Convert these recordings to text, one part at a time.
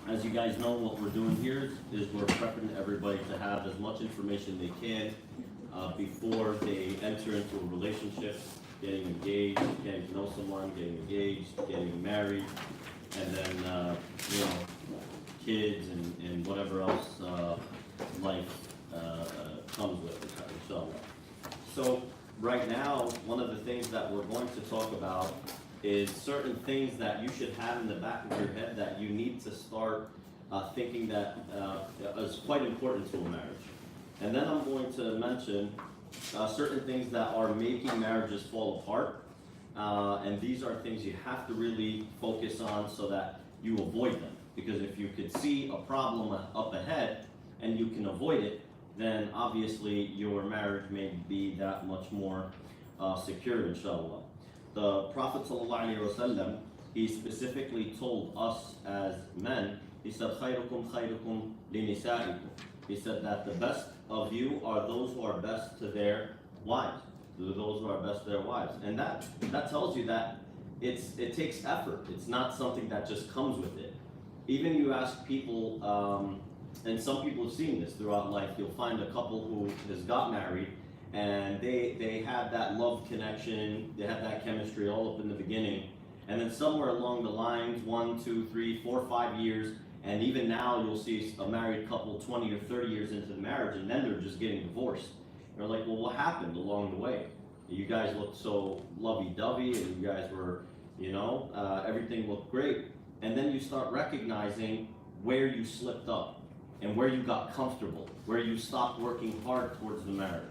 As you guys know, what we're doing here is we're prepping everybody to have as much information they can before they enter into a relationship, getting engaged, getting to know someone, getting engaged, getting married, and then kids and whatever else life comes with it, inshallah. So right now, one of the things that we're going to talk about is certain things that you should have in the back of your head that you need to start thinking that is quite important to a marriage. And then I'm going to mention certain things that are making marriages fall apart. And these are things you have to really focus on so that you avoid them. Because if you could see a problem up ahead and you can avoid it, then obviously your marriage may be that much more secure, inshallah. The Prophet ﷺ, he specifically told us as men, he said, خَيْرُكُمْ خَيْرُكُمْ لِنِسَائِكُمْ. He said that the best of you are those who are best to their wives. Those who are best to their wives. And that tells you that it takes effort. It's not something that just comes with it. Even you ask people, and some people have seen this throughout life, you'll find a couple who has got married and they had that love connection, they had that chemistry all up in the beginning, and then somewhere along the lines, 1, 2, 3, 4, 5 years, and even now you'll see a married couple 20 or 30 years into the marriage, and then they're just getting divorced. You're like, well, what happened along the way? You guys looked so lovey-dovey, and you guys were, everything looked great, and then you start recognizing where you slipped up and where you got comfortable, where you stopped working hard towards the marriage.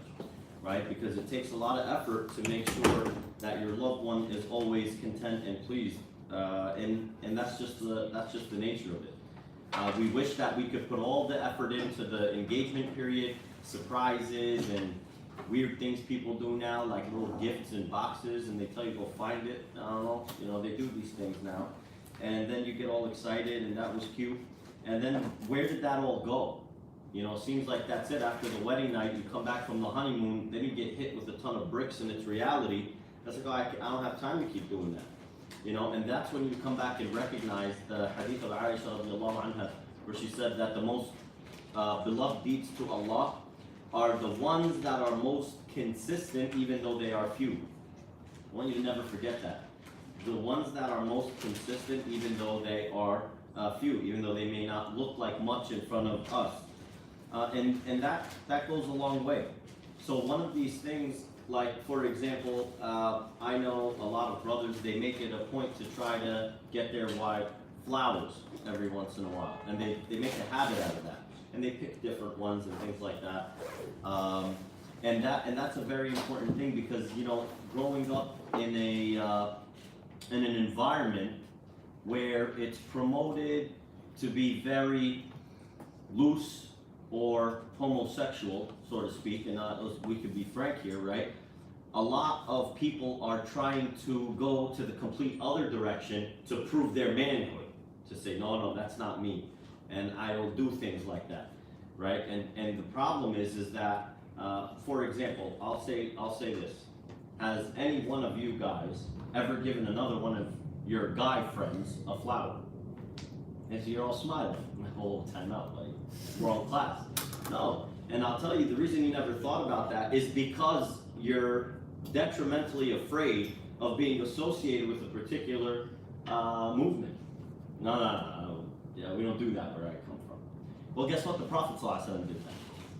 Right? Because it takes a lot of effort to make sure that your loved one is always content and pleased, and that's just the nature of it. We wish that we could put all the effort into the engagement period, surprises and weird things people do now, like little gifts in boxes, and they tell you go find it. I don't know, they do these things now, and then you get all excited, and that was cute, and then where did that all go? Seems like that's it. After the wedding night, you come back from the honeymoon, then you get hit with a ton of bricks and it's reality. That's like, I don't have time to keep doing that. And that's when you come back and recognize the hadith of Aisha radiallahu anha, where she said that the most beloved deeds to Allah are the ones that are most consistent, even though they are few. I want you to never forget that. The ones that are most consistent, even though they are few, even though they may not look like much in front of us. And that goes a long way. So one of these things, like for example, I know a lot of brothers, they make it a point to try to get their wife flowers every once in a while. And they make a habit out of that. And they pick different ones and things like that. And that's a very important thing because, growing up in an environment where it's promoted to be very loose or homosexual, so to speak, and we could be frank here, right? A lot of people are trying to go to the complete other direction to prove their manhood, to say, no, that's not me, and I don't do things like that, right? And the problem is that, for example, I'll say this: has any one of you guys ever given another one of your guy friends a flower? And so you're all smiling. Whole time out, buddy. We're all in class. No. And I'll tell you, the reason you never thought about that is because you're detrimentally afraid of being associated with a particular movement. No. Yeah, we don't do that where I come from. Well, guess what? The Prophet ﷺ did that.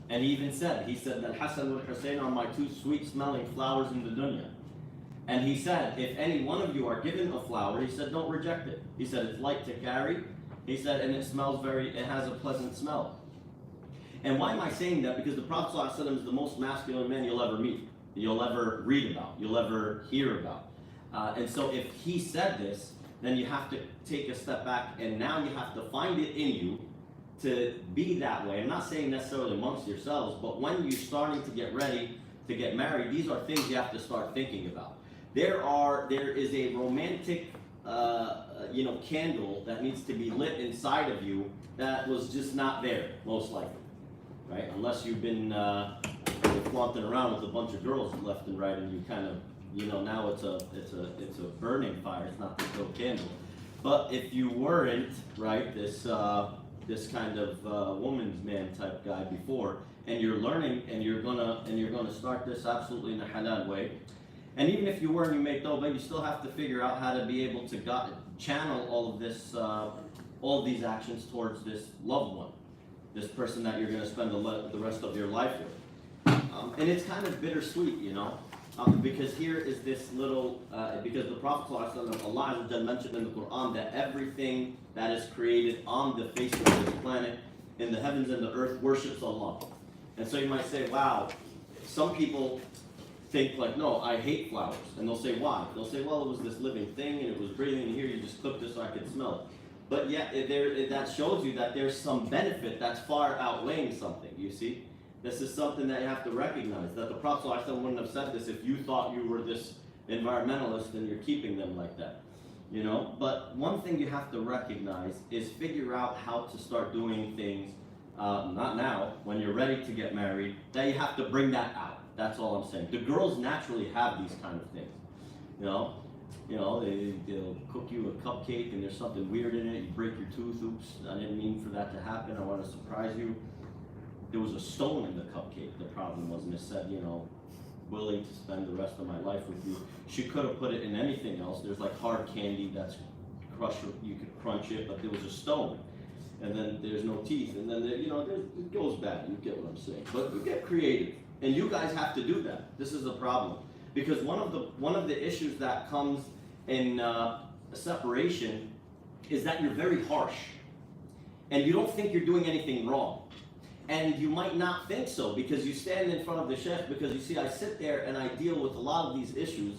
And he even said that Hassan and Hussein are my two sweet-smelling flowers in the dunya. And he said, if any one of you are given a flower, he said, don't reject it. He said, it's light to carry. He said, and it has a pleasant smell. And why am I saying that? Because the Prophet ﷺ is the most masculine man you'll ever meet, you'll ever read about, you'll ever hear about. And so if he said this, then you have to take a step back, and now you have to find it in you to be that way. I'm not saying necessarily amongst yourselves, but when you're starting to get ready to get married, these are things you have to start thinking about. There is a romantic candle that needs to be lit inside of you that was just not there, most likely, right? Unless you've been flaunting around with a bunch of girls left and right, and you kind of, now it's a burning fire. It's not this little candle. But if you weren't, right, this kind of woman's man type guy before, and you're learning, and you're gonna start this absolutely in a halal way, and even if you were and you make tawbah, you still have to figure out how to be able to channel all of this, all of these actions towards this loved one, this person that you're gonna spend the rest of your life with, and it's kind of bittersweet, you know. Because here is this little, because the Prophet ﷺ, Allah Azza wa Jal mentioned in the Quran that everything that is created on the face of this planet, in the heavens and the earth, worships Allah. And so you might say, wow, some people think like, no, I hate flowers. And they'll say, why? They'll say, well, it was this living thing and it was breathing, and here you just clipped it so I could smell it. But yet, that shows you that there's some benefit that's far outweighing something, you see? This is something that you have to recognize, that the Prophet ﷺ wouldn't have said this if you thought you were this environmentalist and you're keeping them like that, you know? But one thing you have to recognize is figure out how to start doing things, not now, when you're ready to get married, that you have to bring that out. That's all I'm saying. The girls naturally have these kind of things, you know? They'll cook you a cupcake and there's something weird in it, you break your tooth, oops, I didn't mean for that to happen, I want to surprise you. There was a stone in the cupcake. The problem was, Miss said, you know, willing to spend the rest of my life with you. She could have put it in anything else. There's like hard candy that's you could crunch it, but there was a stone. And then there's no teeth. And then, it goes bad. You get what I'm saying. But we get creative. And you guys have to do that. This is the problem. Because one of the issues that comes in separation is that you're very harsh. And you don't think you're doing anything wrong. And you might not think so because you stand in front of the sheikh, because you see I sit there and I deal with a lot of these issues.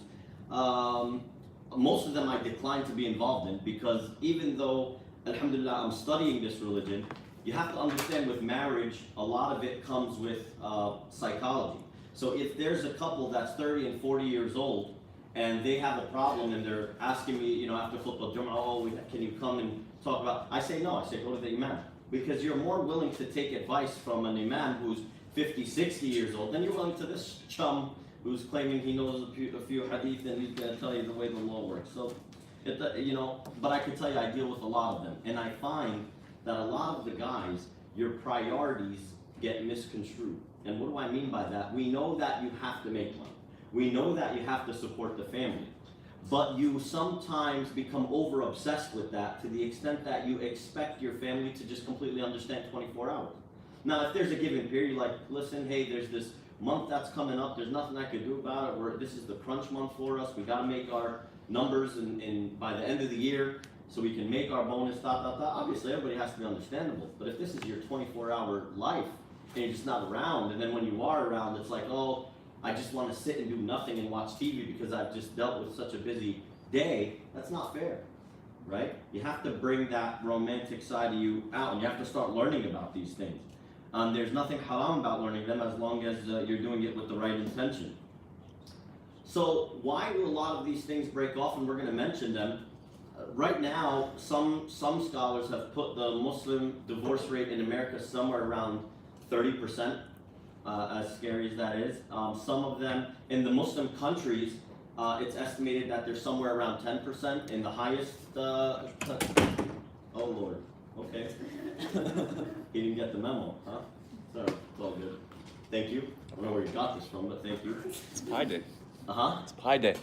Most of them I decline to be involved in because even though, alhamdulillah, I'm studying this religion, you have to understand with marriage, a lot of it comes with psychology. So if there's a couple that's 30 and 40 years old and they have a problem and they're asking me, after football, can you come and talk about, I say no, I say go to the imam. Because you're more willing to take advice from an imam who's 50, 60 years old than you're willing to this chum who's claiming he knows a few hadith and he's going to tell you the way the law works. So, but I can tell you I deal with a lot of them. And I find that a lot of the guys, your priorities get misconstrued. And what do I mean by that? We know that you have to make money. We know that you have to support the family. But you sometimes become over-obsessed with that to the extent that you expect your family to just completely understand 24 hours. Now, if there's a given period, you're like, listen, hey, there's this month that's coming up, there's nothing I can do about it, this is the crunch month for us, we gotta make our numbers by the end of the year so we can make our bonus, Obviously, everybody has to be understandable. But if this is your 24-hour life and you're just not around, and then when you are around, it's like, oh, I just want to sit and do nothing and watch TV because I've just dealt with such a busy day. That's not fair, right? You have to bring that romantic side of you out, and you have to start learning about these things. There's nothing haram about learning them as long as you're doing it with the right intention. So why do a lot of these things break off? And we're going to mention them. Right now, some scholars have put the Muslim divorce rate in America somewhere around 30%. As scary as that is. Some of them, in the Muslim countries, it's estimated that they're somewhere around 10%. In the highest, oh Lord, okay. He didn't get the memo, huh? Sorry, it's all good. Thank you. I don't know where you got this from, but thank you. It's Pi Day. Uh-huh. It's Pi Day.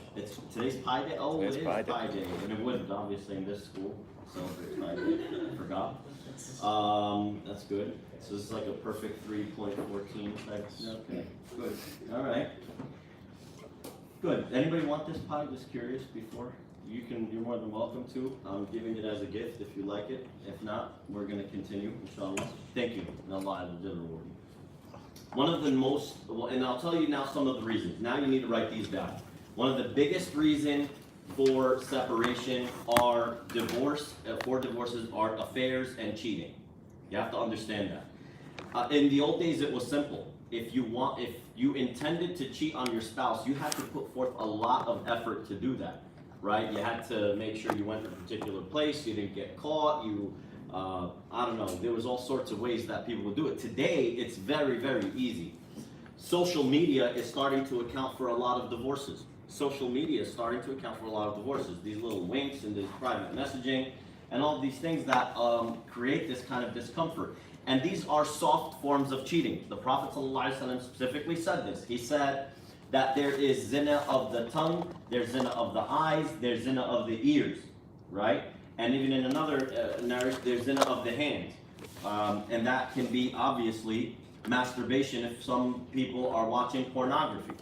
Today's Pi Day? Oh, Today's it is Pi Day. And it wouldn't, obviously, in this school. Celebrate Pi Day. I forgot. That's good. So this is like a perfect 3.14 type. Okay, good. All right. Good. Anybody want this pie? Just curious before? You're more than welcome to. I'm giving it as a gift if you like it. If not, we're going to continue, inshallah. Thank you. And Allah will reward you. One of the most, and I'll tell you now some of the reasons. Now you need to write these down. One of the biggest reasons for separation are divorces are affairs and cheating. You have to understand that. In the old days, it was simple. If you intended to cheat on your spouse, you had to put forth a lot of effort to do that, right? You had to make sure you went to a particular place, you didn't get caught, I don't know, there was all sorts of ways that people would do it. Today, it's very, very easy. Social media is starting to account for a lot of divorces. social media is starting to account for a lot of divorces. These little winks and this private messaging and all of these things that create this kind of discomfort. And these are soft forms of cheating. The Prophet ﷺ specifically said this. He said that there is zina of the tongue, there's zina of the eyes, there's zina of the ears, right? And even in another narrative, there's zina of the hands. And that can be obviously masturbation if some people are watching pornography.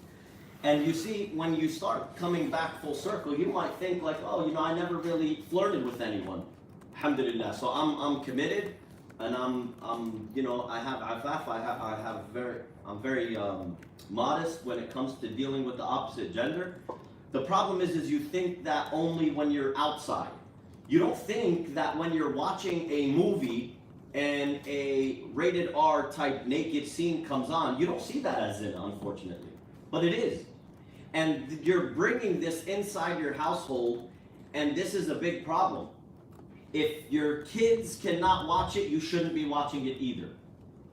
And you see, when you start coming back full circle, you might think like, oh, you know, I never really flirted with anyone. Alhamdulillah. So I'm committed, and I'm you know, I'm very modest when it comes to dealing with the opposite gender. The problem is you think that only when you're outside. You don't think that when you're watching a movie and a rated R type naked scene comes on, you don't see that as zina, unfortunately. But it is. And you're bringing this inside your household, and this is a big problem. If your kids cannot watch it, you shouldn't be watching it either.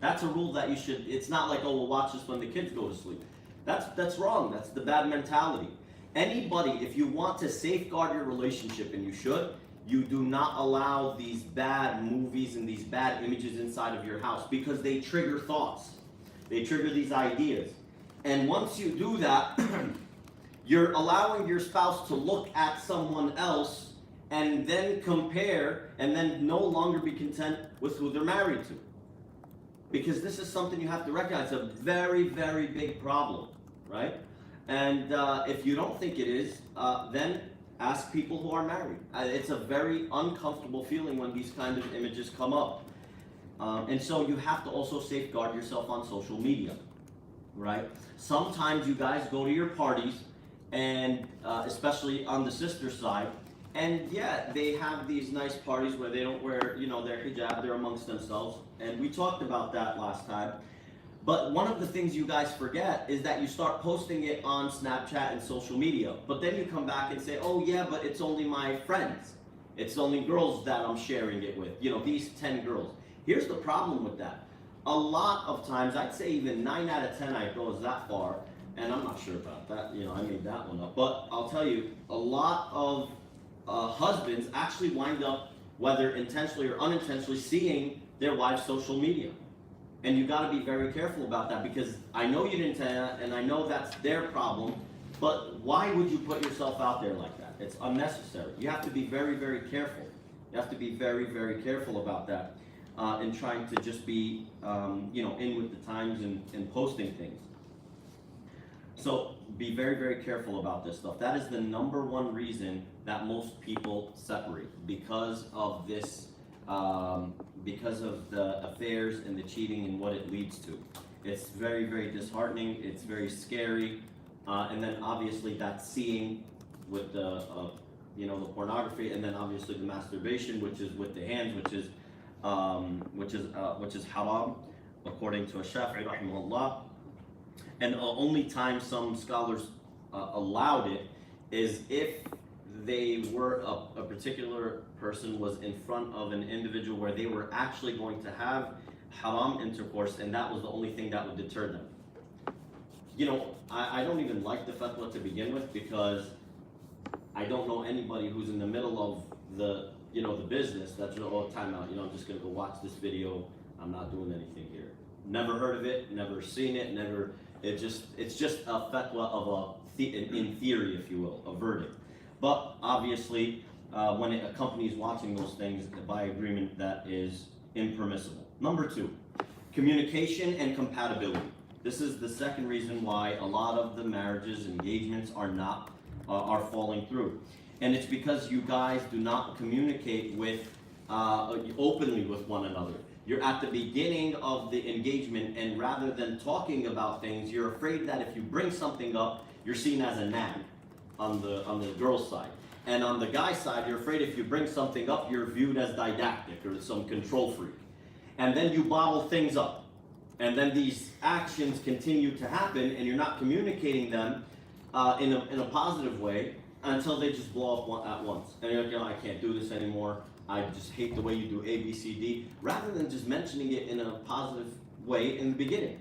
That's a rule that you should, it's not like, oh, we'll watch this when the kids go to sleep. That's wrong. That's the bad mentality. Anybody, if you want to safeguard your relationship, and you should, you do not allow these bad movies and these bad images inside of your house, because they trigger thoughts. They trigger these ideas. And once you do that, you're allowing your spouse to look at someone else and then compare and then no longer be content with who they're married to. Because this is something you have to recognize, a very, very big problem, right? And if you don't think it is, then ask people who are married. It's a very uncomfortable feeling when these kind of images come up. And so you have to also safeguard yourself on social media, right? Sometimes you guys go to your parties, and especially on the sister side, and yeah, they have these nice parties where they don't wear, you know, their hijab, they're amongst themselves, and we talked about that last time. But one of the things you guys forget is that you start posting it on Snapchat and social media, but then you come back and say, oh yeah, but it's only my friends. It's only girls that I'm sharing it with, you know, these 10 girls. Here's the problem with that. A lot of times, I'd say even 9 out of 10 I goes that far, and I'm not sure about that, you know, I made that one up. But I'll tell you, a lot of husbands actually wind up, whether intentionally or unintentionally, seeing their wife's social media. And you got to be very careful about that, because I know you didn't tell that, and I know that's their problem, but why would you put yourself out there like that? It's unnecessary. You have to be very, very careful. You have to be very, very careful about that. And trying to just be, you know, in with the times and posting things. So be very, very careful about this stuff. That is the number one reason that most people separate, because of this, because of the affairs and the cheating and what it leads to. It's very, very disheartening. It's very scary. And then obviously that's seeing with the, you know, the pornography, and then obviously the masturbation, which is with the hands, which is haram, according to Assaf, rahimahullah. And only time some scholars allowed it is if they were a particular person was in front of an individual where they were actually going to have haram intercourse, and that was the only thing that would deter them. You know, I don't even like the fatwa to begin with, because I don't know anybody who's in the middle of the, you know, the business that's, oh, time out, you know, I'm just gonna go watch this video, I'm not doing anything here. Never heard of it, never seen it, never, it's just a fatwa of in theory, if you will, a verdict. But obviously, when it accompanies watching those things by agreement, that is impermissible. Number 2, communication and compatibility. This is the second reason why a lot of the marriages, engagements are not, are falling through. And it's because you guys do not communicate with, openly with one another. You're at the beginning of the engagement, and rather than talking about things, you're afraid that if you bring something up, you're seen as a nag on the girl's side. And on the guy's side, you're afraid if you bring something up, you're viewed as didactic or some control freak. And then you bottle things up. And then these actions continue to happen, and you're not communicating them in a positive way until they just blow up at once. And you're like, oh, I can't do this anymore. I just hate the way you do A, B, C, D, rather than just mentioning it in a positive way in the beginning.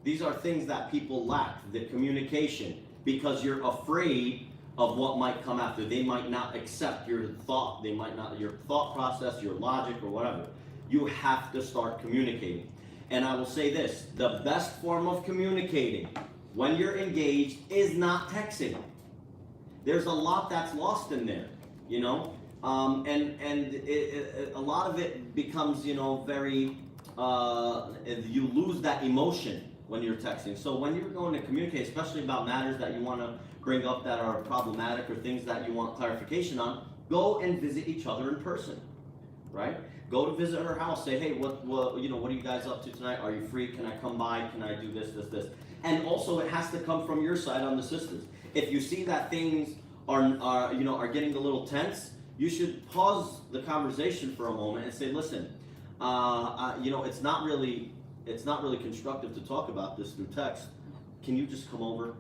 These are things that people lack, the communication, because you're afraid of what might come after. They might not accept your thought. They might not, your thought process, your logic, or whatever. You have to start communicating. And I will say this, the best form of communicating when you're engaged is not texting. There's a lot that's lost in there, you know? A lot of it becomes, you know, very, you lose that emotion when you're texting. So when you're going to communicate, especially about matters that you want to bring up that are problematic or things that you want clarification on, go and visit each other in person, right? Go to visit her house. Say, hey, what are you guys up to tonight? Are you free? Can I come by? Can I do this? And also, it has to come from your side on the sisters. If you see that things are getting a little tense, you should pause the conversation for a moment and say, listen, it's not really constructive to talk about this through text. Can you just come over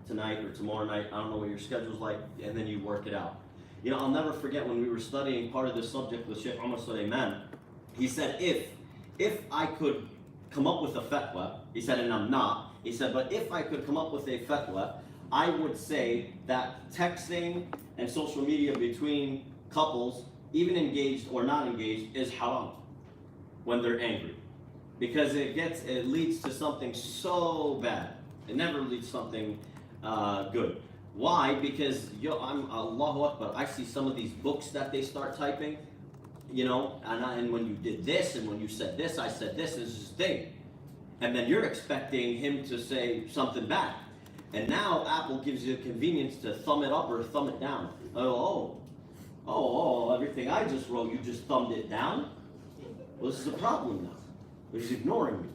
tonight or tomorrow night? I don't know what your schedule's like, and then you work it out. You know, I'll never forget when we were studying part of this subject with Sheikh Umar Sulaiman. He said, if I could come up with a fatwa, he said, and I'm not, he said, but if I could come up with a fatwa, I would say that texting and social media between couples, even engaged or not engaged, is haram when they're angry. Because it leads to something so bad. It never leads to something good. Why? Because I'm Allahu Akbar. I see some of these books that they start typing, you know, and when you did this and when you said this, I said this, and it's this thing. And then you're expecting him to say something back. And now Apple gives you the convenience to thumb it up or thumb it down. Oh, everything I just wrote, you just thumbed it down? Well, this is a problem now. He's ignoring me,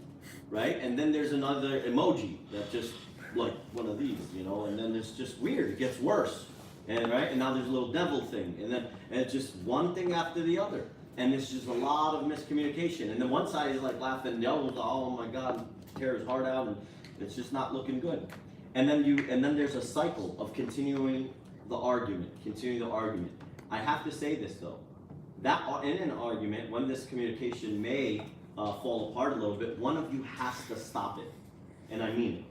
right? And then there's another emoji that just like one of these, you know, and then it's just weird. It gets worse, and right, and now there's a little devil thing, and it's just one thing after the other, and it's just a lot of miscommunication. And then one side is like laughing, and the other one's, oh my God, tear his heart out, and it's just not looking good. And then there's a cycle of continuing the argument. I have to say this though, that in an argument, when this communication may fall apart a little bit, one of you has to stop it, and I mean it.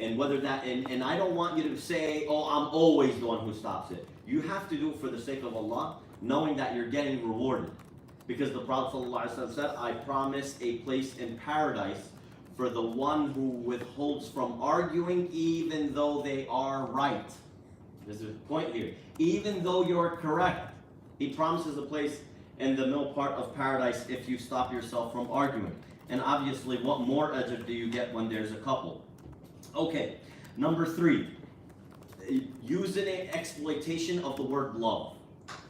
And whether that, and I don't want you to say, oh, I'm always the one who stops it. You have to do it for the sake of Allah, knowing that you're getting rewarded. Because the Prophet ﷺ said, I promise a place in paradise for the one who withholds from arguing even though they are right. There's a point here. Even though you're correct, he promises a place in the middle part of paradise if you stop yourself from arguing. And obviously, what more ajr do you get when there's a couple? Okay, number 3, using an exploitation of the word love.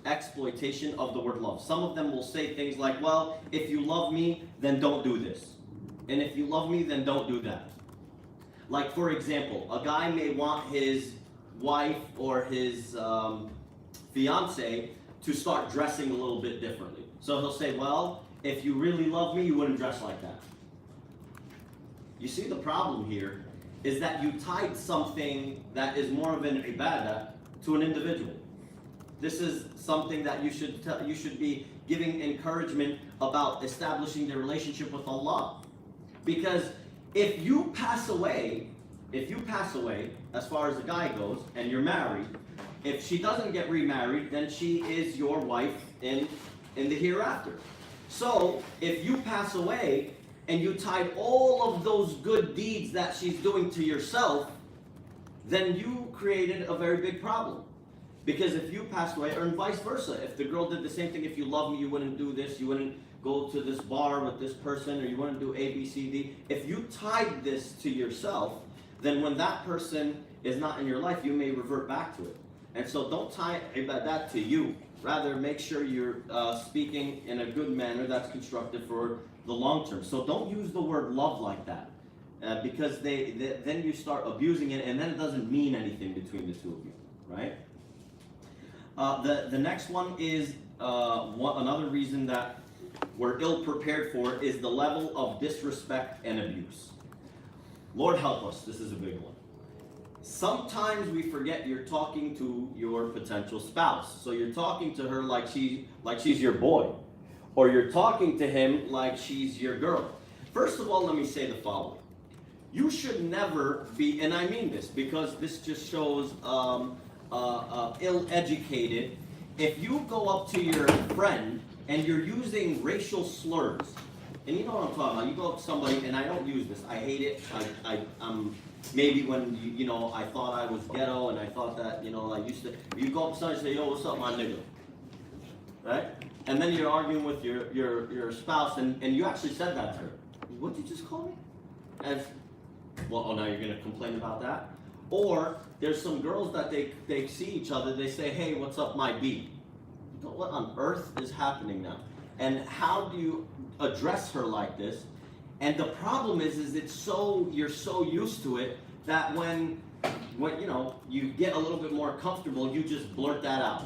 Exploitation of the word love. Some of them will say things like, well, if you love me, then don't do this. And if you love me, then don't do that. Like, for example, a guy may want his wife or his fiance to start dressing a little bit differently. So he'll say, well, if you really love me, you wouldn't dress like that. You see the problem here is that you tied something that is more of an ibadah to an individual. This is something that you should be giving encouragement about establishing the relationship with Allah. Because if you pass away, as far as the guy goes, and you're married, if she doesn't get remarried, then she is your wife in the hereafter. So if you pass away, and you tied all of those good deeds that she's doing to yourself, then you created a very big problem. Because if you passed away, or vice versa, if the girl did the same thing, if you love me, you wouldn't do this, you wouldn't go to this bar with this person, or you wouldn't do A, B, C, D. If you tied this to yourself, then when that person is not in your life, you may revert back to it. And so don't tie that to you. Rather, make sure you're speaking in a good manner that's constructive for the long term. So don't use the word love like that, because then you start abusing it, and then it doesn't mean anything between the two of you, right? The next one is another reason that we're ill prepared for is the level of disrespect and abuse. Lord help us, this is a big one. Sometimes we forget you're talking to your potential spouse. So you're talking to her like she's your boy, or you're talking to him like she's your girl. First of all, let me say the following. You should never be, and I mean this because this just shows ill-educated. If you go up to your friend and you're using racial slurs, and you know what I'm talking about, you go up to somebody, and I don't use this, I hate it, I'm maybe when, you know, I thought I was ghetto, and I thought that, you know, I used to, you go up to somebody and say, yo, what's up, my nigga? Right? And then you're arguing with your spouse, and you actually said that to her. What did you just call me? As, well, oh, now you're going to complain about that? Or there's some girls that they see each other, they say, hey, what's up, my B? What on earth is happening now? And how do you address her like this? And the problem is it's so, you're so used to it that when you know, you get a little bit more comfortable, you just blurt that out.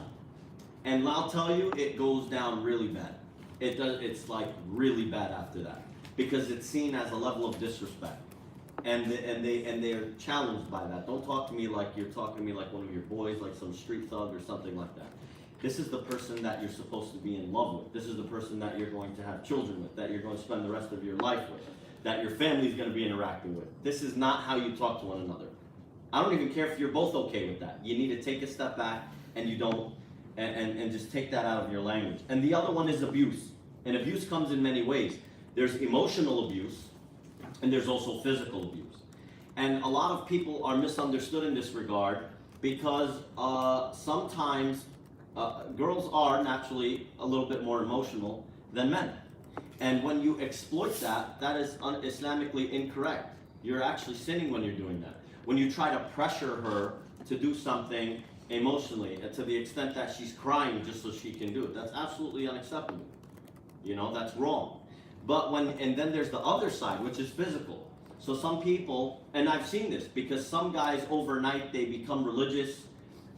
And I'll tell you, it goes down really bad. It's like really bad after that, because it's seen as a level of disrespect, and they're challenged by that. Don't talk to me like you're talking to me like one of your boys, like some street thug or something like that. This is the person that you're supposed to be in love with. This is the person that you're going to have children with, that you're going to spend the rest of your life with, that your family's going to be interacting with. This is not how you talk to one another. I don't even care if you're both okay with that. You need to take a step back, and you don't, and just take that out of your language. And the other one is abuse. And abuse comes in many ways. There's emotional abuse, and there's also physical abuse. And a lot of people are misunderstood in this regard because sometimes girls are naturally a little bit more emotional than men. And when you exploit that, that is Islamically incorrect. You're actually sinning when you're doing that. When you try to pressure her to do something emotionally to the extent that she's crying just so she can do it, that's absolutely unacceptable. You know, that's wrong. But and then there's the other side, which is physical. So some people, and I've seen this, because some guys overnight, they become religious,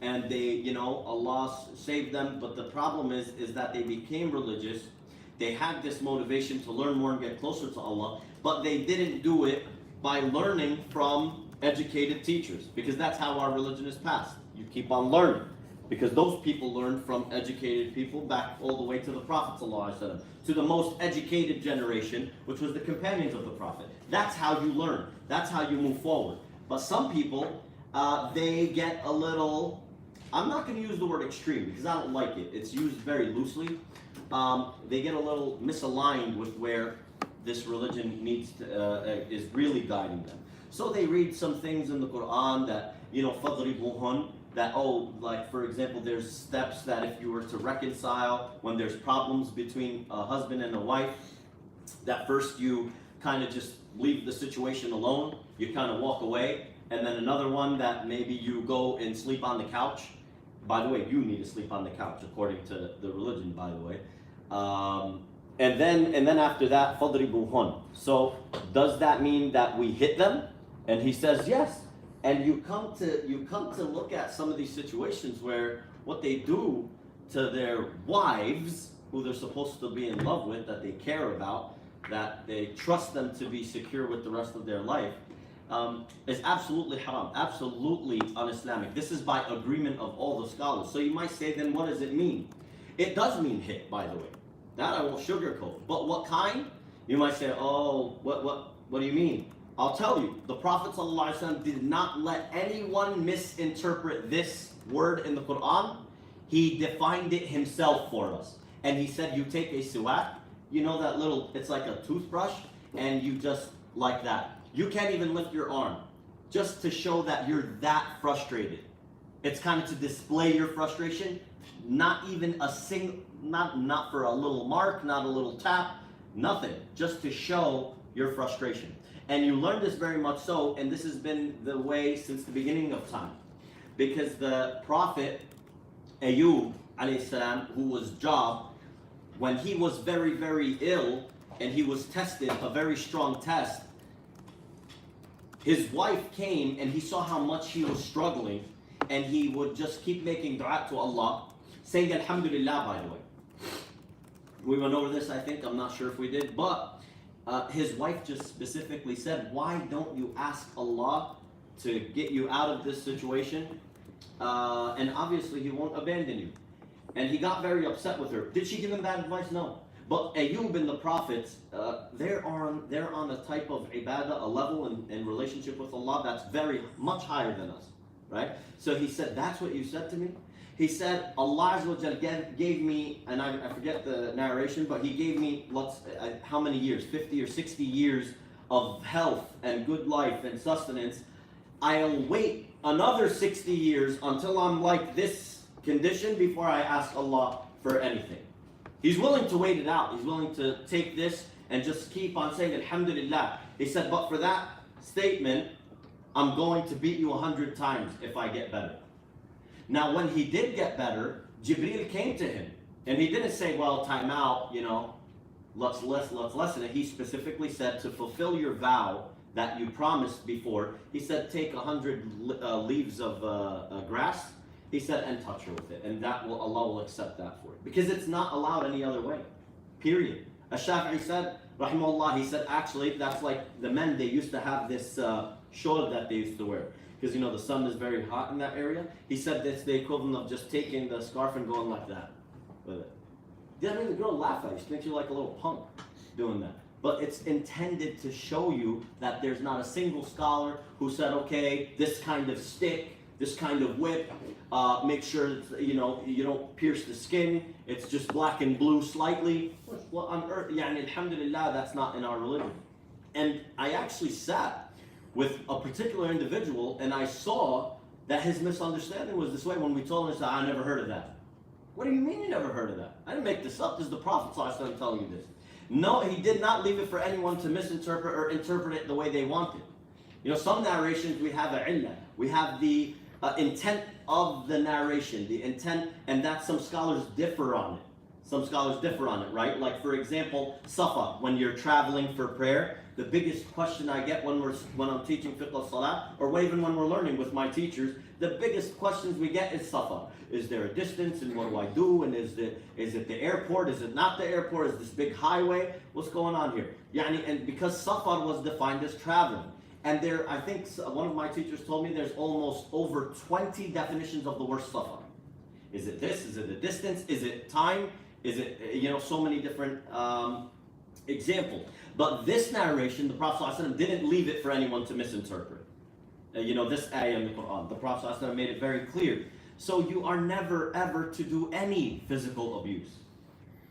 and they, you know, Allah saved them, but the problem is that they became religious, they had this motivation to learn more and get closer to Allah, but they didn't do it by learning from educated teachers, because that's how our religion is passed. You keep on learning, because those people learned from educated people back all the way to the Prophet ﷺ, to the most educated generation, which was the companions of the Prophet. That's how you learn. That's how you move forward. But some people, they get a little, I'm not going to use the word extreme because I don't like it. It's used very loosely. They get a little misaligned with where this religion needs to, is really guiding them. So they read some things in the Quran that, you know, فَضْرِبُوهُنْ, that, oh, like for example, there's steps that if you were to reconcile when there's problems between a husband and a wife, that first you kind of just leave the situation alone, you kind of walk away, and then another one that maybe you go and sleep on the couch. By the way, you need to sleep on the couch according to the religion, by the way. And then after that, فَضْرِبُوهُنْ. So does that mean that we hit them? And he says yes. And you come to look at some of these situations where what they do to their wives, who they're supposed to be in love with, that they care about, that they trust them to be secure with the rest of their life, is absolutely haram, absolutely un-Islamic. This is by agreement of all the scholars. So you might say, then what does it mean? It does mean hit, by the way. That I won't sugarcoat. But what kind? You might say, oh, what do you mean? I'll tell you, the Prophet ﷺ did not let anyone misinterpret this word in the Quran. He defined it himself for us. And he said, you take a siwak, you know that little, it's like a toothbrush, and you just, like that. You can't even lift your arm, just to show that you're that frustrated. It's kind of to display your frustration, not even a single, not for a little mark, not a little tap, nothing, just to show your frustration. And you learn this very much so, and this has been the way since the beginning of time. Because the Prophet Ayub, alayhi salam, who was Job, when he was very, very ill, and he was tested, a very strong test, his wife came and he saw how much he was struggling, and he would just keep making dua to Allah, saying Alhamdulillah, by the way. We went over this, I think, I'm not sure if we did, but his wife just specifically said, why don't you ask Allah to get you out of this situation? And obviously he won't abandon you. And he got very upset with her. Did she give him bad advice? No. But Ayyub and the prophets, they're on a type of ibadah, a level in relationship with Allah that's very much higher than us, right? So he said, that's what you said to me? He said, Allah Azza wa Jal gave me, and I forget the narration, but he gave me, how many years? 50 or 60 years of health and good life and sustenance. I'll wait another 60 years until I'm like this condition before I ask Allah for anything. He's willing to wait it out. He's willing to take this and just keep on saying Alhamdulillah. He said, but for that statement, I'm going to beat you 100 times if I get better. Now, when he did get better, Jibreel came to him. And he didn't say, well, time out, let's lessen it. He specifically said, to fulfill your vow that you promised before, he said, take 100 leaves of grass, he said, and touch her with it. And Allah will accept that for it. Because it's not allowed any other way. Period. Ash-Shafi'i said, rahimahullah, he said, actually, that's like the men, they used to have this shawl that they used to wear. Because the sun is very hot in that area. He said that's the equivalent of just taking the scarf and going like that with it. Yeah, I mean, the girl laughed at you. She thinks you're like a little punk doing that. But it's intended to show you that there's not a single scholar who said, okay, this kind of stick, this kind of whip, make sure you don't pierce the skin. It's just black and blue slightly. Well, on earth, alhamdulillah, that's not in our religion. And I actually sat with a particular individual, and I saw that his misunderstanding was this way when we told him, he said, I never heard of that. What do you mean you never heard of that? I didn't make this up. This is the Prophet ﷺ telling you this. No, he did not leave it for anyone to misinterpret or interpret it the way they wanted. Some narrations, we have a illah. We have the intent of the narration, the intent, and that some scholars differ on it. Some scholars differ on it, right? Like, for example, Safa, when you're traveling for prayer, the biggest question I get when I'm teaching fiqh al-salat, or even when we're learning with my teachers, the biggest questions we get is Safa. Is there a distance, and what do I do, and is it the airport, is it not the airport, is this big highway, what's going on here? And because Safa was defined as traveling, and I think one of my teachers told me there's almost over 20 definitions of the word Safa. Is it this, is it the distance, is it time, is it, so many different examples. But this narration, the Prophet ﷺ didn't leave it for anyone to misinterpret. This ayah in the Quran, the Prophet ﷺ made it very clear. So you are never ever to do any physical abuse,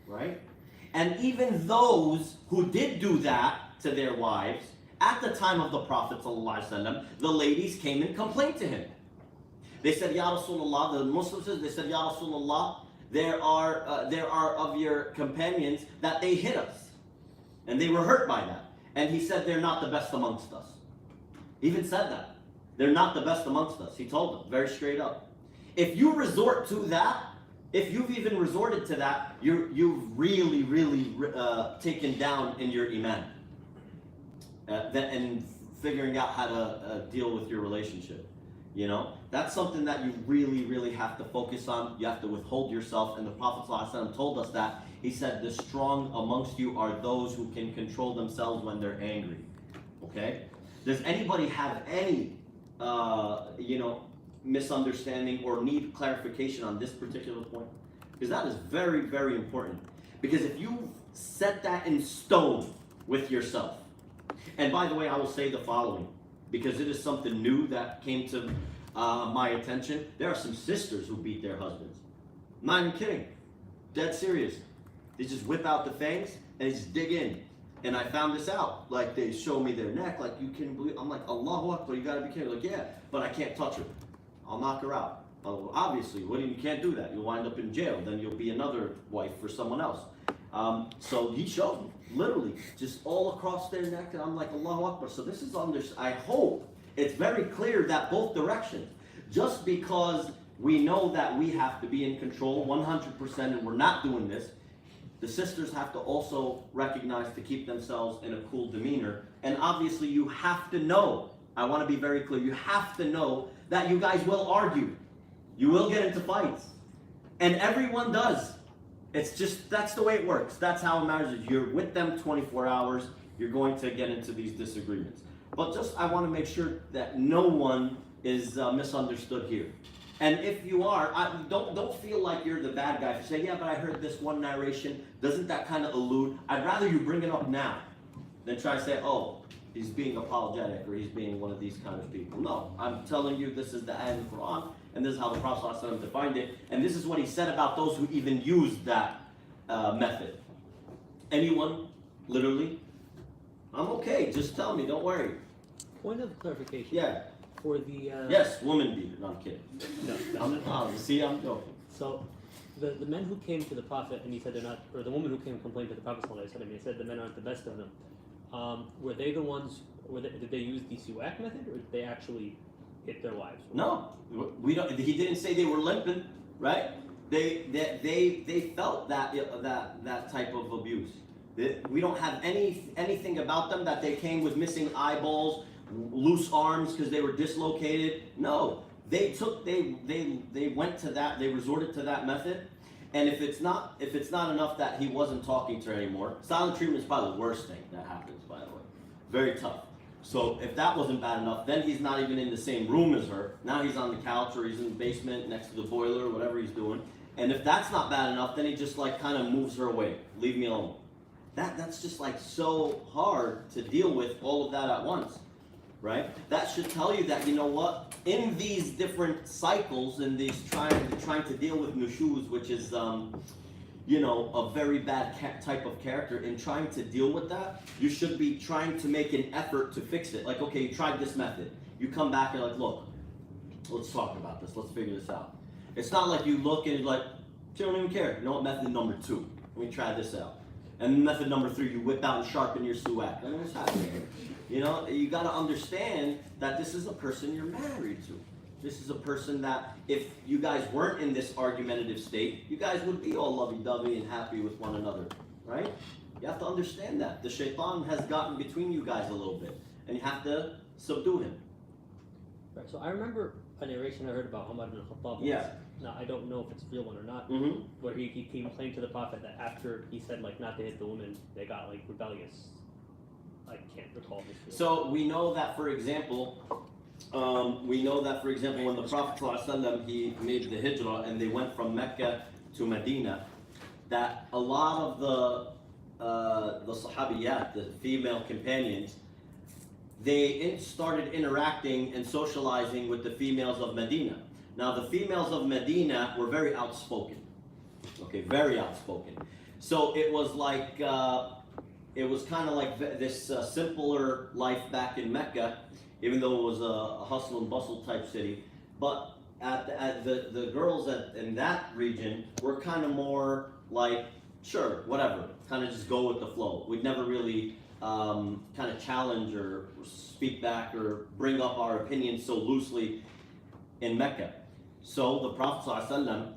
right? And even those who did do that to their wives, at the time of the Prophet ﷺ, the ladies came and complained to him. They said, Ya Rasulullah, the Muslims said, they said, Ya Rasulullah, there are of your companions that they hit us. And they were hurt by that. And he said, they're not the best amongst us. He even said that. They're not the best amongst us. He told them very straight up. If you resort to that, if you've even resorted to that, you've really, really taken down in your iman. And figuring out how to deal with your relationship. That's something that you really, really have to focus on. You have to withhold yourself. And the Prophet ﷺ told us that. He said, the strong amongst you are those who can control themselves when they're angry. Okay? Does anybody have any, misunderstanding or need clarification on this particular point? Because that is very, very important. Because if you set that in stone with yourself, and by the way, I will say the following, because it is something new that came to my attention. There are some sisters who beat their husbands. I'm not even kidding. Dead serious. They just whip out the fangs and they just dig in. And I found this out. Like, they show me their neck, like, you can believe. I'm like, Allahu Akbar, you gotta be careful. Like, yeah, but I can't touch her. I'll knock her out. Obviously, you can't do that. You'll wind up in jail. Then you'll be another wife for someone else. So he showed me, literally, just all across their neck, and I'm like, Allahu Akbar. So this is I hope it's very clear that both directions. Just because we know that we have to be in control 100% and we're not doing this, the sisters have to also recognize to keep themselves in a cool demeanor. And obviously you have to know, I want to be very clear, you have to know that you guys will argue. You will get into fights. And everyone does. It's just, that's the way it works. That's how it matters. You're with them 24 hours, you're going to get into these disagreements. But just, I want to make sure that no one is misunderstood here. And if you are, don't feel like you're the bad guy for saying, yeah, but I heard this one narration. Doesn't that kind of allude? I'd rather you bring it up now than try to say, oh, he's being apologetic or he's being one of these kind of people. No, I'm telling you this is the ayah of the Quran, and this is how the Prophet ﷺ defined it, and this is what he said about those who even used that method. Anyone, literally, I'm okay, just tell me, don't worry. Point of clarification. Yeah. For the Yes, woman beater. No, I'm kidding. No. See, I'm joking. So, the men who came to the Prophet and he said they're not, or the woman who came and complained to the Prophet he said the men aren't the best of them. Were they the ones? Did they use the siwak method, or did they actually hit their wives? No, we don't. He didn't say they were limping, right? They felt that type of abuse. We don't have anything about them that they came with missing eyeballs, loose arms because they were dislocated. No, they went to that. They resorted to that method. And if it's not enough that he wasn't talking to her anymore, silent treatment is probably the worst thing that happens, by the way. Very tough. So if that wasn't bad enough, then he's not even in the same room as her. Now he's on the couch or he's in the basement next to the boiler or whatever he's doing. And if that's not bad enough, then he just like kind of moves her away. Leave me alone. That's just like so hard to deal with all of that at once. Right? That should tell you that, you know what, in these different cycles, in these trying to deal with nushuz, which is, a very bad type of character, in trying to deal with that, you should be trying to make an effort to fix it. Like, okay, you tried this method. You come back and like, look, let's talk about this. Let's figure this out. It's not like you look and you're like, you don't even care. You know what, method number 2, let me try this out. And method number 3, you whip out and sharpen your suwak. I mean, what's happening here? You got to understand that this is a person you're married to. This is a person that, if you guys weren't in this argumentative state, you guys would be all lovey-dovey and happy with one another, right? You have to understand that. The shaitan has gotten between you guys a little bit, and you have to subdue him. Right, so I remember a narration I heard about Umar ibn Khattab. Yeah. Now, I don't know if it's a real one or not, where he complained to the Prophet that after he said, like, not to hit the women, they got, like, rebellious. I can't recall this. So we know that, for example, when the Prophet ﷺ, he made the hijrah and they went from Mecca to Medina, that a lot of the sahabiyat, the female companions, they started interacting and socializing with the females of Medina. Now, the females of Medina were very outspoken. Okay, very outspoken. So it was like, it was kind of like this simpler life back in Mecca, even though it was a hustle and bustle type city. But at the girls in that region were kind of more like, sure, whatever, kind of just go with the flow. We'd never really kind of challenge or speak back or bring up our opinions so loosely in Mecca. So the Prophet ﷺ,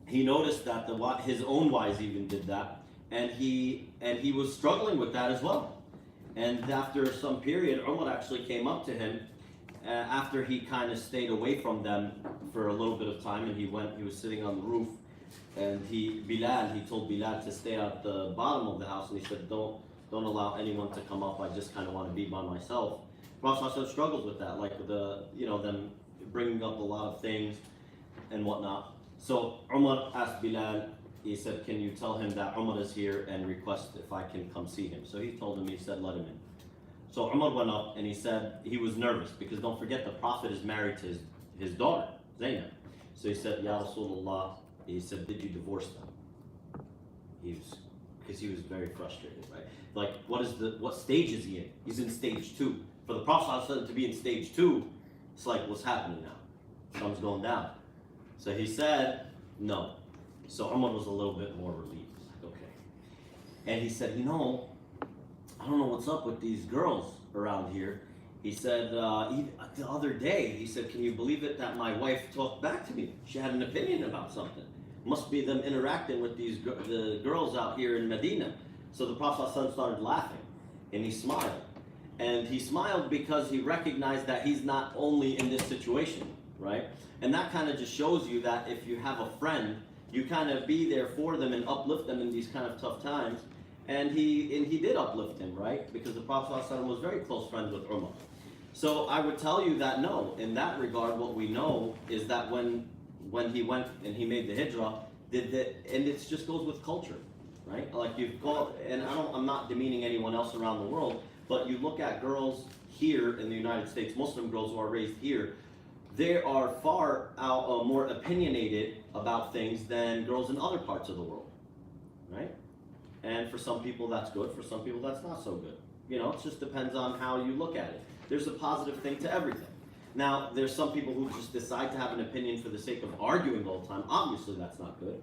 he noticed that his own wives even did that, and he was struggling with that as well. And after some period, Umar actually came up to him after he kind of stayed away from them for a little bit of time, and he was sitting on the roof, and he told Bilal to stay at the bottom of the house, and he said, don't allow anyone to come up, I just kind of want to be by myself. Prophet struggles with that, like them bringing up a lot of things and whatnot. So Umar asked Bilal, he said, can you tell him that Umar is here and request if I can come see him? So he told him, he said, let him in. So Umar went up and he said, he was nervous because don't forget the Prophet is married to his daughter, Zainab. So he said, Ya Rasulullah, he said, did you divorce them? Because he was very frustrated, right? Like, what stage is he in? He's in stage 2. For the Prophet to be in stage 2, it's like, what's happening now? Sun's going down. So he said, no. So Umar was a little bit more relieved. Like, okay. And he said, I don't know what's up with these girls around here. He said, the other day, he said, can you believe it that my wife talked back to me? She had an opinion about something. Must be them interacting with the girls out here in Medina. So the Prophet ﷺ started laughing, and he smiled. And he smiled because he recognized that he's not only in this situation, right? And that kind of just shows you that if you have a friend, you kind of be there for them and uplift them in these kind of tough times. And he did uplift him, right? Because the Prophet ﷺ was very close friends with Umar. So I would tell you that no, in that regard, what we know is that when when he went and he made the hijrah, and it just goes with culture, right? Like you've got, and I'm not demeaning anyone else around the world, but you look at girls here in the United States, Muslim girls who are raised here, they are far more opinionated about things than girls in other parts of the world, right? And for some people that's good, for some people that's not so good. You know, it just depends on how you look at it. There's a positive thing to everything. Now, there's some people who just decide to have an opinion for the sake of arguing all the time. Obviously, that's not good.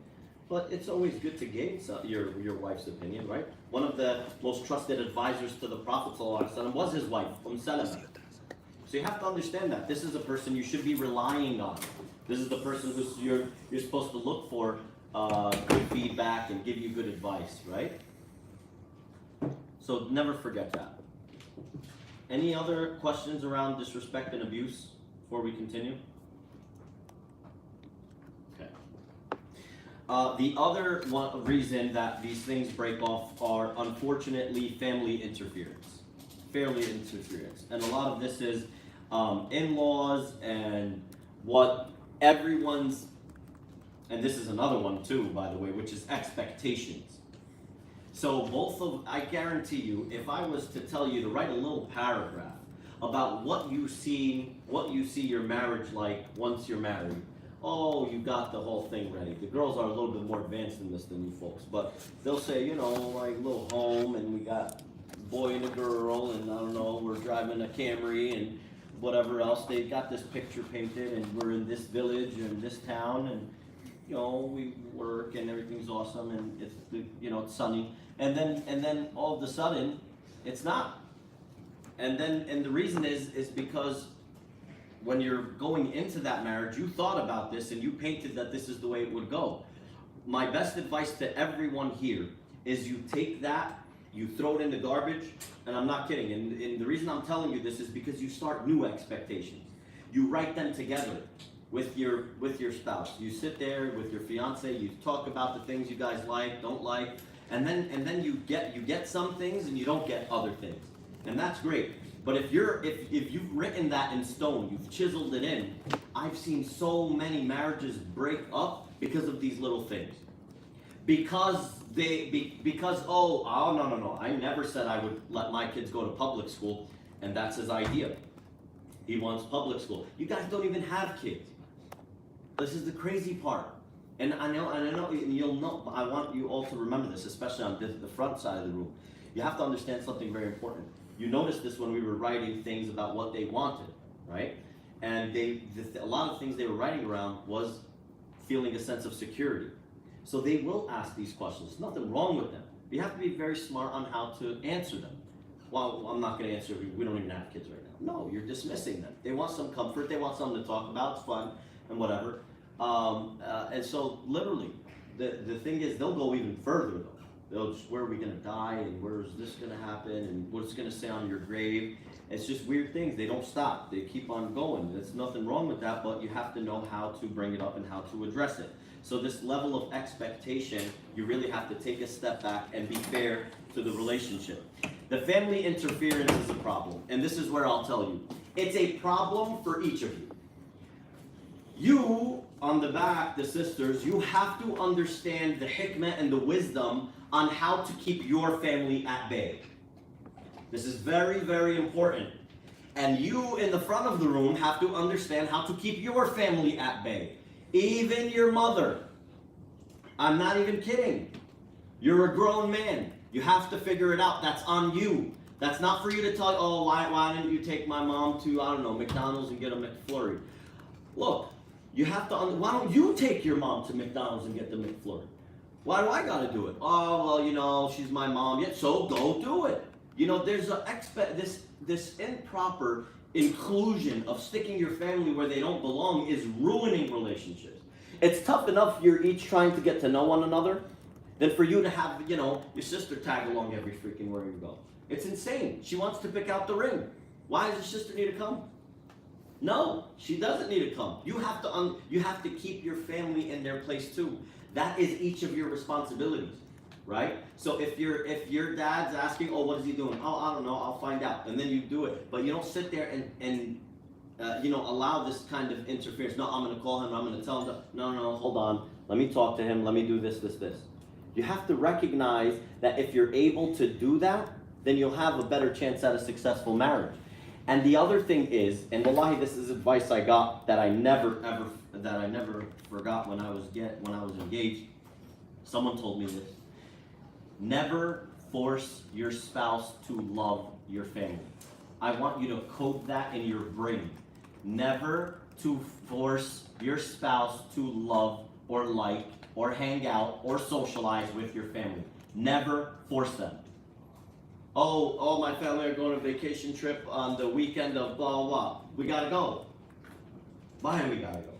But it's always good to gain your wife's opinion, right? One of the most trusted advisors to the Prophet ﷺ was his wife, Salama. So you have to understand that. This is a person you should be relying on. This is the person who you're supposed to look for good feedback and give you good advice, right? So never forget that. Any other questions around disrespect and abuse before we continue? Okay. The other reason that these things break off are, unfortunately, family interference. Family interference. And a lot of this is in-laws and what everyone's, and this is another one too, by the way, which is expectations. So I guarantee you, if I was to tell you to write a little paragraph about what you see your marriage like once you're married, oh, you got the whole thing ready. The girls are a little bit more advanced in this than you folks, but they'll say, you know, like little home, and we got a boy and a girl, and I don't know, we're driving a Camry and whatever else. They've got this picture painted, and we're in this village or in this town, and you know, we work and everything's awesome, and it's, you know, it's sunny, and then all of a sudden it's not. And the reason is because when you're going into that marriage, you thought about this and you painted that this is the way it would go. My best advice to everyone here is you take that, you throw it in the garbage, and I'm not kidding, and the reason I'm telling you this is because you start new expectations. You write them together with your spouse. You sit there with your fiance, you talk about the things you guys like, don't like, and then you get some things and you don't get other things. And that's great. But if you've written that in stone, you've chiseled it in, I've seen so many marriages break up because of these little things. Because no, I never said I would let my kids go to public school, and that's his idea. He wants public school. You guys don't even have kids. This is the crazy part. And I know, and you'll know, I want you all to remember this, especially on the front side of the room. You have to understand something very important. You noticed this when we were writing things about what they wanted, right? And a lot of things they were writing around was feeling a sense of security. So they will ask these questions. There's nothing wrong with them. But you have to be very smart on how to answer them. Well, I'm not going to answer, we don't even have kids right now. No, you're dismissing them. They want some comfort, they want something to talk about, it's fun, and whatever. And so, literally, the thing is, they'll go even further, though. They'll just, where are we going to die, and where is this going to happen, and what's going to say on your grave. It's just weird things. They don't stop. They keep on going. There's nothing wrong with that, but you have to know how to bring it up and how to address it. So this level of expectation, you really have to take a step back and be fair to the relationship. The family interference is a problem, and this is where I'll tell you. It's a problem for each of you. You, on the back, the sisters, you have to understand the hikmah and the wisdom on how to keep your family at bay. This is very, very important. And you, in the front of the room, have to understand how to keep your family at bay. Even your mother. I'm not even kidding. You're a grown man. You have to figure it out. That's on you. That's not for you to tell, oh, why didn't you take my mom to, I don't know, McDonald's and get a McFlurry? Look, you have to, why don't you take your mom to McDonald's and get the McFlurry? Why do I gotta do it? Oh, well, you know, she's my mom. Yeah, so go do it. You know, there's this improper inclusion of sticking your family where they don't belong is ruining relationships. It's tough enough you're each trying to get to know one another than for you to have, you know, your sister tag along every freaking where you go. It's insane. She wants to pick out the ring. Why does your sister need to come? No, she doesn't need to come. You have to keep your family in their place too. That is each of your responsibilities, right? So if your dad's asking, oh, what is he doing? Oh, I don't know, I'll find out. And then you do it. But you don't sit there and allow this kind of interference. No, I'm going to call him, I'm going to tell him, no, hold on. Let me talk to him, let me do this. You have to recognize that if you're able to do that, then you'll have a better chance at a successful marriage. And the other thing is, and wallahi, this is advice I got that I never forgot when I was engaged. Someone told me this. Never force your spouse to love your family. I want you to code that in your brain. Never to force your spouse to love or like or hang out or socialize with your family. Never force them. Oh, my family are going on a vacation trip on the weekend of blah, blah, blah. We gotta go. Why do we gotta go?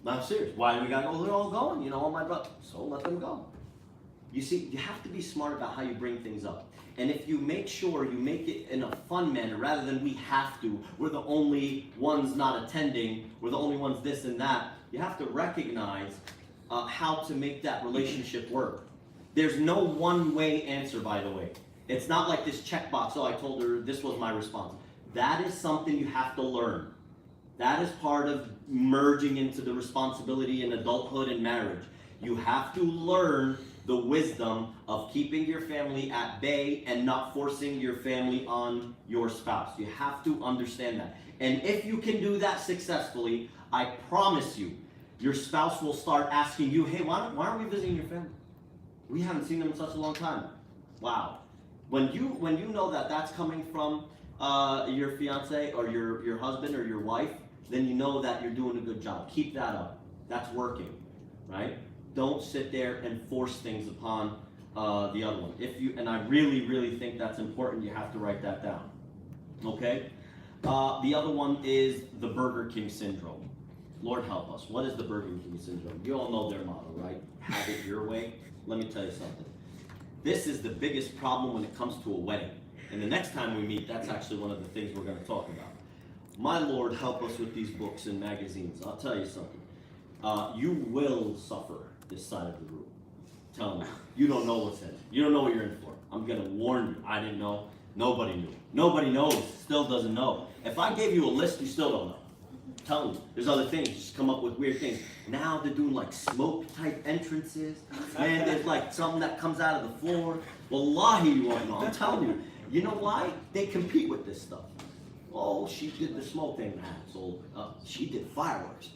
I'm serious. Why do we gotta go? They're all going, all my brothers. So let them go. You see, you have to be smart about how you bring things up. And if you make sure you make it in a fun manner rather than we have to, we're the only ones not attending, we're the only ones this and that, you have to recognize how to make that relationship work. There's no one-way answer, by the way. It's not like this checkbox, I told her this was my response. That is something you have to learn. That is part of merging into the responsibility in adulthood and marriage. You have to learn the wisdom of keeping your family at bay and not forcing your family on your spouse. You have to understand that. And if you can do that successfully, I promise you, your spouse will start asking you, hey, why aren't we visiting your family? We haven't seen them in such a long time. Wow. When you know that that's coming from your fiance or your husband or your wife, then you know that you're doing a good job. Keep that up. That's working, right? Don't sit there and force things upon the other one. And I really, really think that's important. You have to write that down. Okay? The other one is the Burger King syndrome. Lord help us. What is the Burger King syndrome? You all know their motto, right? Have it your way. Let me tell you something. This is the biggest problem when it comes to a wedding. And the next time we meet, that's actually one of the things we're going to talk about. My Lord, help us with these books and magazines. I'll tell you something. You will suffer this side of the room. Tell me. You don't know what's in it. You don't know what you're in for. I'm going to warn you. I didn't know. Nobody knew. Nobody knows. Still doesn't know. If I gave you a list, you still don't know. I'm telling you. There's other things. Just come up with weird things. Now they're doing like smoke type entrances. Man, there's like something that comes out of the floor. Wallahi, you won't know. I'm telling you. You know why? They compete with this stuff. Oh, she did the smoke thing. So she did fireworks.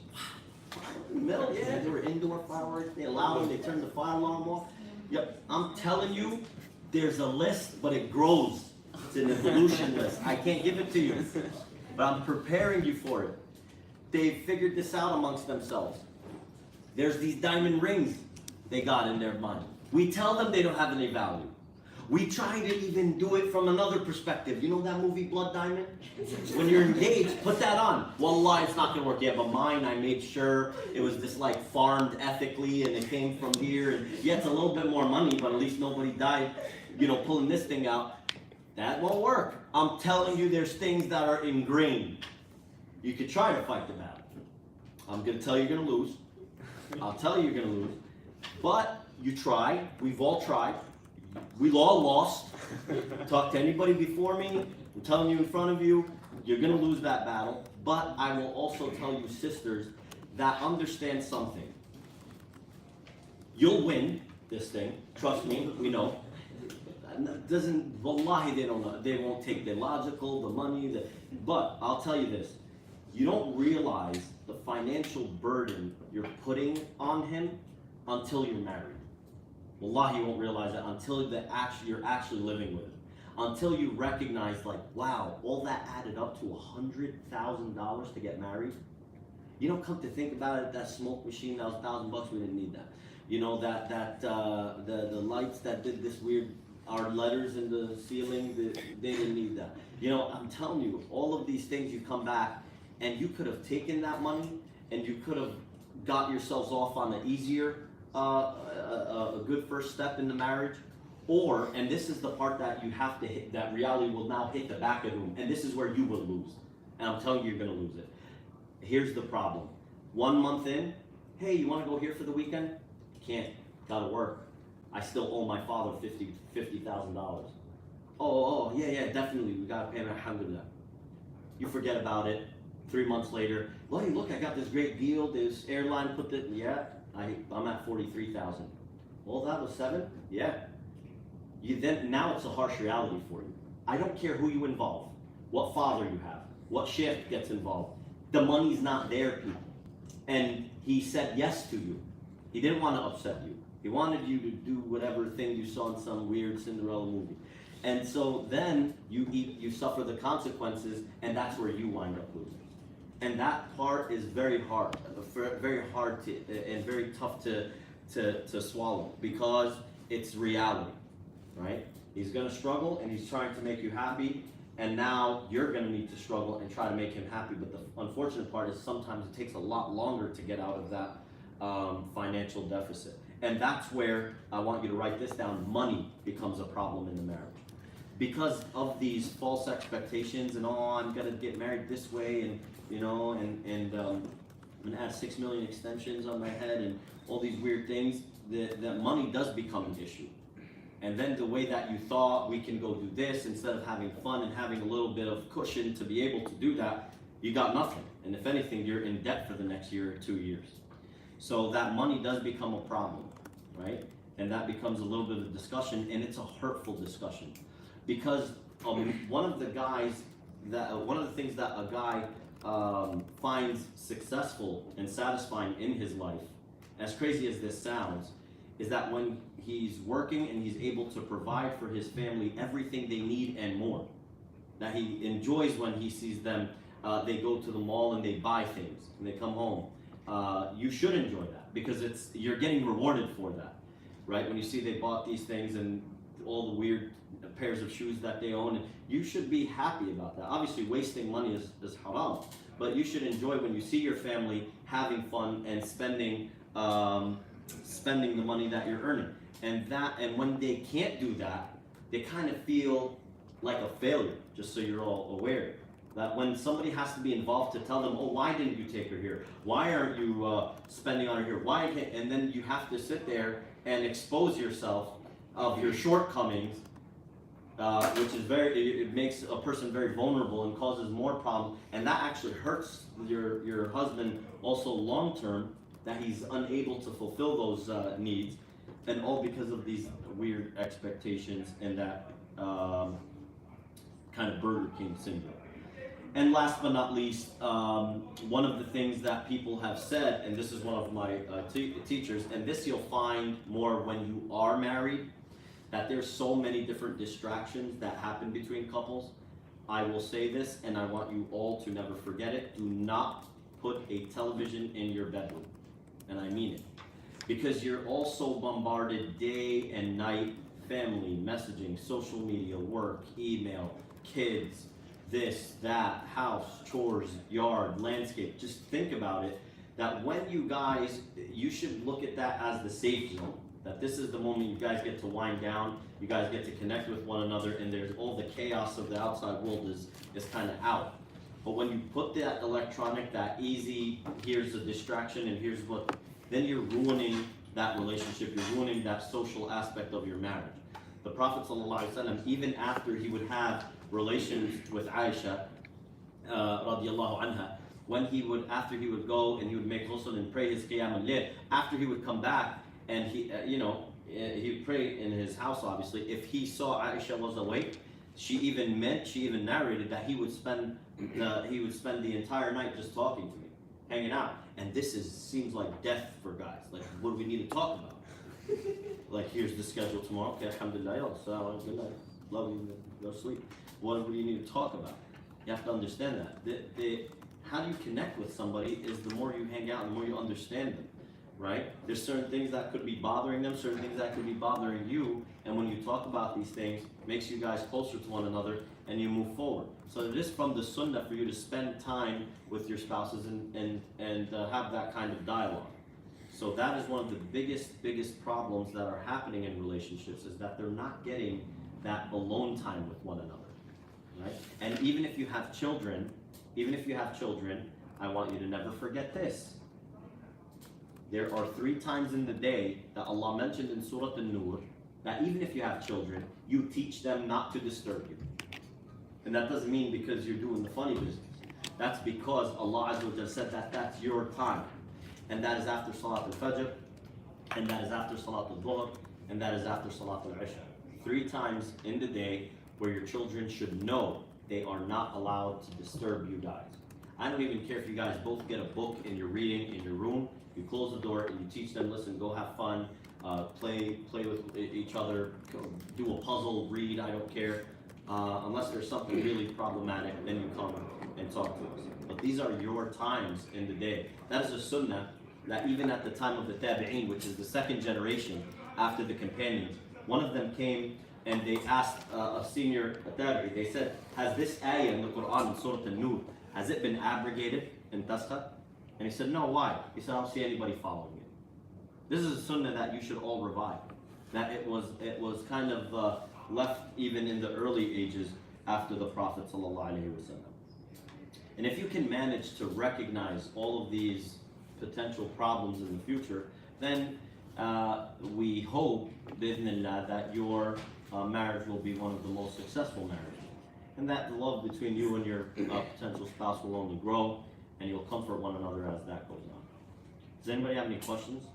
In the middle, yeah, they were indoor fireworks. They allowed them. They turned the fire alarm off. Yep, I'm telling you, there's a list, but it grows. It's an evolution list. I can't give it to you, but I'm preparing you for it. They figured this out amongst themselves. There's these diamond rings they got in their mind. We tell them they don't have any value. We try to even do it from another perspective. You know that movie Blood Diamond? When you're engaged, put that on. Wallah, it's not gonna work. Yeah, but mine, I made sure it was just like farmed ethically and it came from here. And yeah, it's a little bit more money, but at least nobody died, pulling this thing out. That won't work. I'm telling you, there's things that are ingrained. You could try to fight the battle. I'm gonna tell you you're gonna lose. I'll tell you you're gonna lose. But you try. We've all tried. We've all lost. Talk to anybody before me. I'm telling you in front of you, you're going to lose that battle. But I will also tell you, sisters, that understand something. You'll win this thing. Trust me, we know. Wallahi, they don't know. They won't take the logical, the money. But I'll tell you this. You don't realize the financial burden you're putting on him until you're married. Wallahi, you won't realize that until you're actually living with it. Until you recognize, like, wow, all that added up to $100,000 to get married. Come to think about it, that smoke machine, that was $1,000, we didn't need that. The lights that did this weird, our letters in the ceiling, they didn't need that. I'm telling you, all of these things, you come back, and you could have taken that money, and you could have got yourselves off on an easier, a good first step in the marriage, and this is the part that you have to hit, that reality will now hit the back of the room, and this is where you will lose. And I'm telling you, you're going to lose it. Here's the problem. 1 month in, hey, you want to go here for the weekend? Can't. Got to work. I still owe my father $50,000. Oh, yeah, definitely. We got to pay him, alhamdulillah. You forget about it. 3 months later, well, hey, look, I got this great deal. This airline put the, yeah, I'm at 43,000. Well, that was 7? Yeah. Now it's a harsh reality for you. I don't care who you involve, what father you have, what shift gets involved. The money's not there, people. And he said yes to you. He didn't want to upset you. He wanted you to do whatever thing you saw in some weird Cinderella movie. And so then you suffer the consequences, and that's where you wind up losing. And that part is very hard to, and very tough to swallow, because it's reality, right? He's going to struggle, and he's trying to make you happy, and now you're going to need to struggle and try to make him happy. But the unfortunate part is sometimes it takes a lot longer to get out of that financial deficit. And that's where I want you to write this down. Money becomes a problem in the marriage. Because of these false expectations and, oh, I'm going to get married this way, and I'm going to have 6 million extensions on my head and all these weird things, that money does become an issue. And then the way that you thought we can go do this, instead of having fun and having a little bit of cushion to be able to do that, you got nothing. And if anything, you're in debt for the next year or 2 years. So that money does become a problem, right? And that becomes a little bit of a discussion, and it's a hurtful discussion. Because one of the things that a guy finds successful and satisfying in his life, as crazy as this sounds, is that when he's working and he's able to provide for his family everything they need and more, that he enjoys when he sees them, they go to the mall and they buy things and they come home. You should enjoy that, because you're getting rewarded for that, right? When you see they bought these things and all the weird pairs of shoes that they own, and you should be happy about that. Obviously, wasting money is haram, but you should enjoy when you see your family having fun and spending the money that you're earning. And when they can't do that, they kind of feel like a failure, just so you're all aware. That when somebody has to be involved to tell them, oh, why didn't you take her here? Why aren't you spending on her here? Why can't? And then you have to sit there and expose yourself of your shortcomings, which is it makes a person very vulnerable and causes more problems. And that actually hurts your husband also long term, that he's unable to fulfill those needs, and all because of these weird expectations and that kind of Burger King syndrome. And last but not least, one of the things that people have said, and this is one of my teachers, and this you'll find more when you are married, that there's so many different distractions that happen between couples. I will say this, and I want you all to never forget it. Do not put a television in your bedroom. And I mean it. Because you're also bombarded day and night, family, messaging, social media, work, email, kids, this, that, house, chores, yard, landscape. Just think about it, that when you should look at that as the safe zone. That this is the moment you guys get to wind down, you guys get to connect with one another, and there's all the chaos of the outside world is kind of out. But when you put that electronic, that easy, here's a distraction and here's what, then you're ruining that relationship, you're ruining that social aspect of your marriage. The Prophet ﷺ, even after he would have relations with Aisha, radiallahu anha, after he would go and he would make ghusl and pray his qiyam al-layl, after he would come back, and he would pray in his house, obviously. If he saw Aisha was awake, she even narrated that he would spend the entire night just talking to me, hanging out. And this seems like death for guys. Like, what do we need to talk about? Like, here's the schedule tomorrow. Okay, alhamdulillah, good night. Love you, go sleep. What do you need to talk about? You have to understand that. How do you connect with somebody is the more you hang out, the more you understand them. Right? There's certain things that could be bothering them, certain things that could be bothering you, and when you talk about these things, it makes you guys closer to one another, and you move forward. So it is from the sunnah for you to spend time with your spouses and have that kind of dialogue. So that is one of the biggest problems that are happening in relationships, is that they're not getting that alone time with one another. Right? And even if you have children, I want you to never forget this. There are 3 times in the day that Allah mentioned in Surah An-Nur that even if you have children, you teach them not to disturb you. And that doesn't mean because you're doing the funny business. That's because Allah Azza wa Jalla said that that's your time. And that is after Salat al-Fajr, and that is after Salat al-Dhuhr, and that is after Salat al-Isha. 3 times in the day where your children should know they are not allowed to disturb you guys. I don't even care if you guys both get a book and you're reading in your room, you close the door and you teach them, listen, go have fun, play with each other, do a puzzle, read, I don't care. Unless there's something really problematic, then you come and talk to us. But these are your times in the day. That is a sunnah that even at the time of the tabi'een, which is the second generation after the companions, one of them came and they asked a senior tabi'i, they said, has this ayah in the Quran in Surah An-Nur, has it been abrogated in Tasqa? And he said, no, why? He said, I don't see anybody following it. This is a sunnah that you should all revive. That it was kind of left even in the early ages after the Prophet ﷺ. And if you can manage to recognize all of these potential problems in the future, then we hope, bi'idhnillah, that your marriage will be one of the most successful marriages. And that the love between you and your potential spouse will only grow, and you'll comfort one another as that goes on. Does anybody have any questions?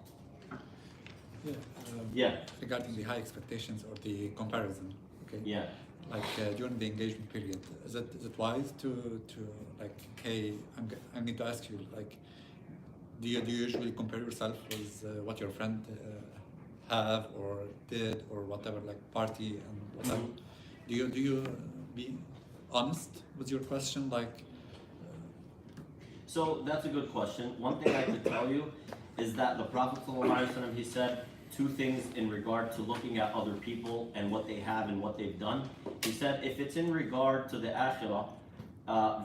Yeah. Yeah. Regarding the high expectations or the comparison, okay? Yeah. Like during the engagement period, is it wise to like, hey, I'm going to ask you, like, do you usually compare yourself with what your friend have or did or whatever, like party and whatever? Do you be honest with your question, like? So that's a good question. One thing I could tell you is that the Prophet ﷺ, he said 2 things in regard to looking at other people and what they have and what they've done. He said if it's in regard to the akhirah,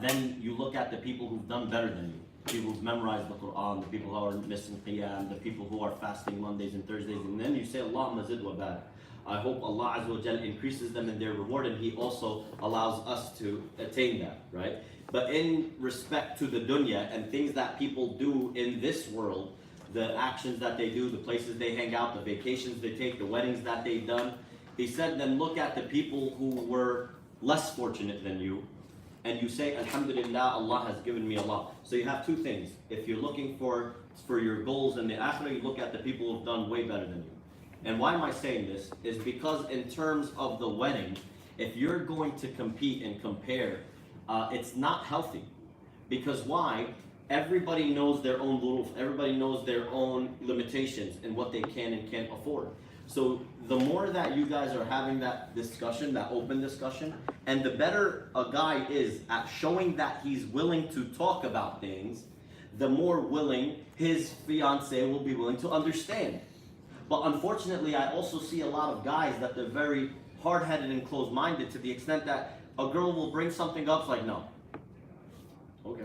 then you look at the people who've done better than you. People who've memorized the Quran, the people who are missing Qiyam, the people who are fasting Mondays and Thursdays, and then you say, Allahumma zid wa barik. I hope Allah Azza wa Jal increases them in their reward, and He also allows us to attain that, right? But in respect to the dunya and things that people do in this world, the actions that they do, the places they hang out, the vacations they take, the weddings that they've done, he said, then look at the people who were less fortunate than you, and you say, Alhamdulillah, Allah has given me a lot. So you have 2 things. If you're looking for your goals in the akhirah, you look at the people who've done way better than you. And why am I saying this? Is because in terms of the wedding, if you're going to compete and compare, it's not healthy. Because why? Everybody knows their own rules. Everybody knows their own limitations and what they can and can't afford. So the more that you guys are having that discussion, that open discussion, and the better a guy is at showing that he's willing to talk about things, the more willing his fiancée will be willing to understand. But unfortunately, I also see a lot of guys that they're very hard-headed and closed-minded to the extent that a girl will bring something up, it's like, no. Okay.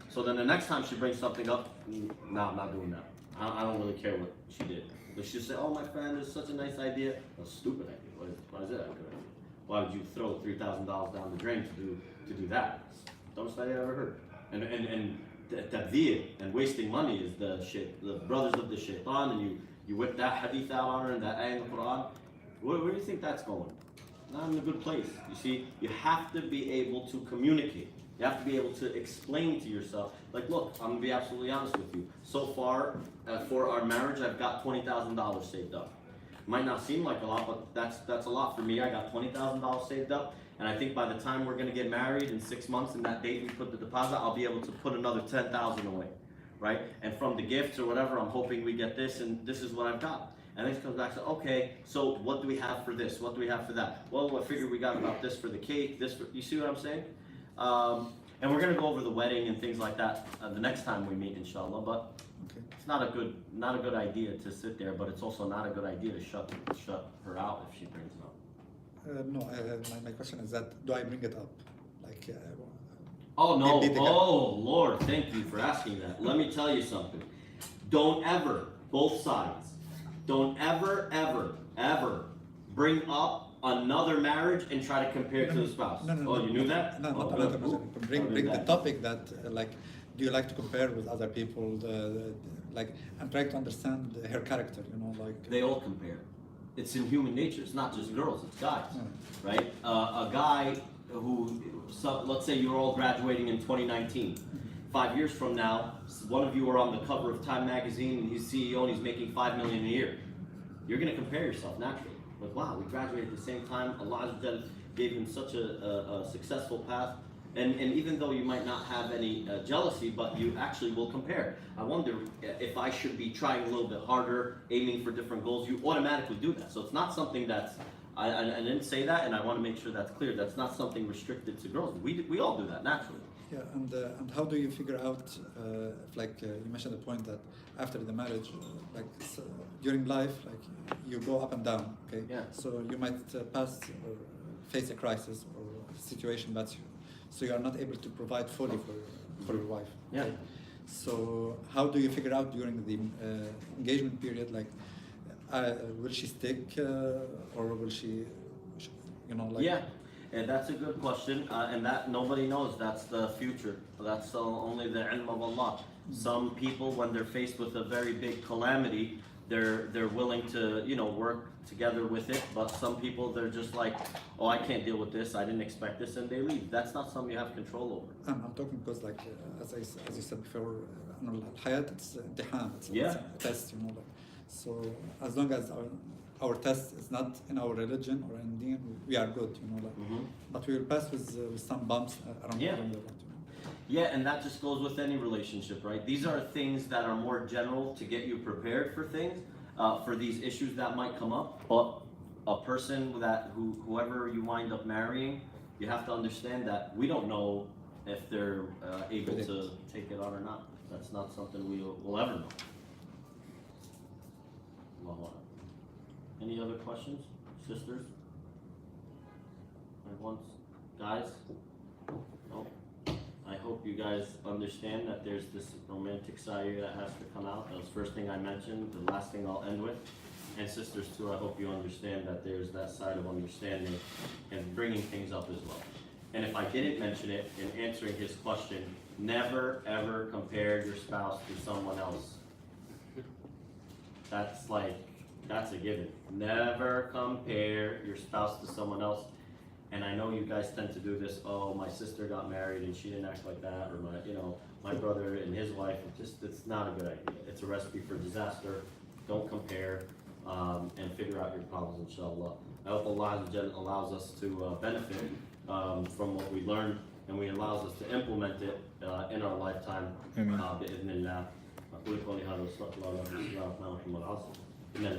So then the next time she brings something up, no, I'm not doing that. I don't really care what she did. But she'll say, oh, my friend, it's such a nice idea. A stupid idea. Why is that a good idea? Why would you throw $3,000 down the drain to do that? Dumbest idea I ever heard. And tabdhir and wasting money is the brothers of the shaitan, and you whip that hadith out on her and that ayah in the Quran. Where do you think that's going? Not in a good place. You see, you have to be able to communicate. You have to be able to explain to yourself, like, look, I'm going to be absolutely honest with you. So far, for our marriage, I've got $20,000 saved up. Might not seem like a lot, but that's a lot for me. I got $20,000 saved up, and I think by the time we're going to get married in 6 months and that date we put the deposit, I'll be able to put another $10,000 away, right? And from the gifts or whatever, I'm hoping we get this, and this is what I've got. And then it comes back to, okay, so what do we have for this? What do we have for that? Well, I figured we got about this for the cake, this for, you see what I'm saying? And we're gonna go over the wedding and things like that the next time we meet, inshallah. But Okay. it's not a good idea to sit there. But it's also not a good idea to shut her out if she brings it up. No, my question is that, do I bring it up? Like, Oh no! Maybe Oh Lord, thank you for asking that. Let me tell you something. Don't ever, both sides, don't ever bring up another marriage and try to compare it to the spouse. No, you knew that? No, Oh, not good. another person. Bring the topic that, like, do you like to compare with other people? Like, I'm trying to understand her character, you know, like. They all compare. It's in human nature. It's not just girls, it's guys, Mm. right? A guy let's say you're all graduating in 2019. 5 years from now, one of you are on the cover of Time magazine and he's CEO and he's making $5 million a year. You're going to compare yourself naturally. Like, wow, we graduated at the same time. Allah gave him such a successful path. And even though you might not have any jealousy, but you actually will compare. I wonder if I should be trying a little bit harder, aiming for different goals. You automatically do that. So it's not something that's, I didn't say that, and I want to make sure that's clear. That's not something restricted to girls. We all do that naturally. Yeah, and how do you figure out, you mentioned the point that after the marriage, during life, you go up and down, okay? Yeah. So you might pass or face a crisis or a situation that's you. So you are not able to provide fully for your wife. Yeah. Okay? So how do you figure out during the engagement period, will she stick or will she, Yeah, and that's a good question, and that nobody knows. That's the future. That's only the ilm of Allah. Some people, when they're faced with a very big calamity, they're willing to work together with it. But some people, they're just like, oh, I can't deal with this. I didn't expect this, and they leave. That's not something you have control over. I'm talking because, as you said before, الحياة it's امتحان, it's a test, So as long as our test is not in our religion or in deen, we are good, But we will pass with some bumps around the road. Yeah, and that just goes with any relationship, right? These are things that are more general to get you prepared for things, for these issues that might come up. But a person whoever you wind up marrying, you have to understand that we don't know if they're able to take it on or not. That's not something we'll ever know. Any other questions, sisters? Guys? No? I hope you guys understand that there's this romantic side that has to come out. That was the first thing I mentioned, the last thing I'll end with. And sisters too, I hope you understand that there's that side of understanding and bringing things up as well. And if I didn't mention it in answering his question, never ever compare your spouse to someone else. That's a given. Never compare your spouse to someone else. And I know you guys tend to do this. Oh, my sister got married and she didn't act like that, or my brother and his wife. It's not a good idea. It's a recipe for disaster. Don't compare, and figure out your problems, inshallah. I hope Allah allows us to benefit from what we learned, and we allows us to implement it in our lifetime. بإذن الله.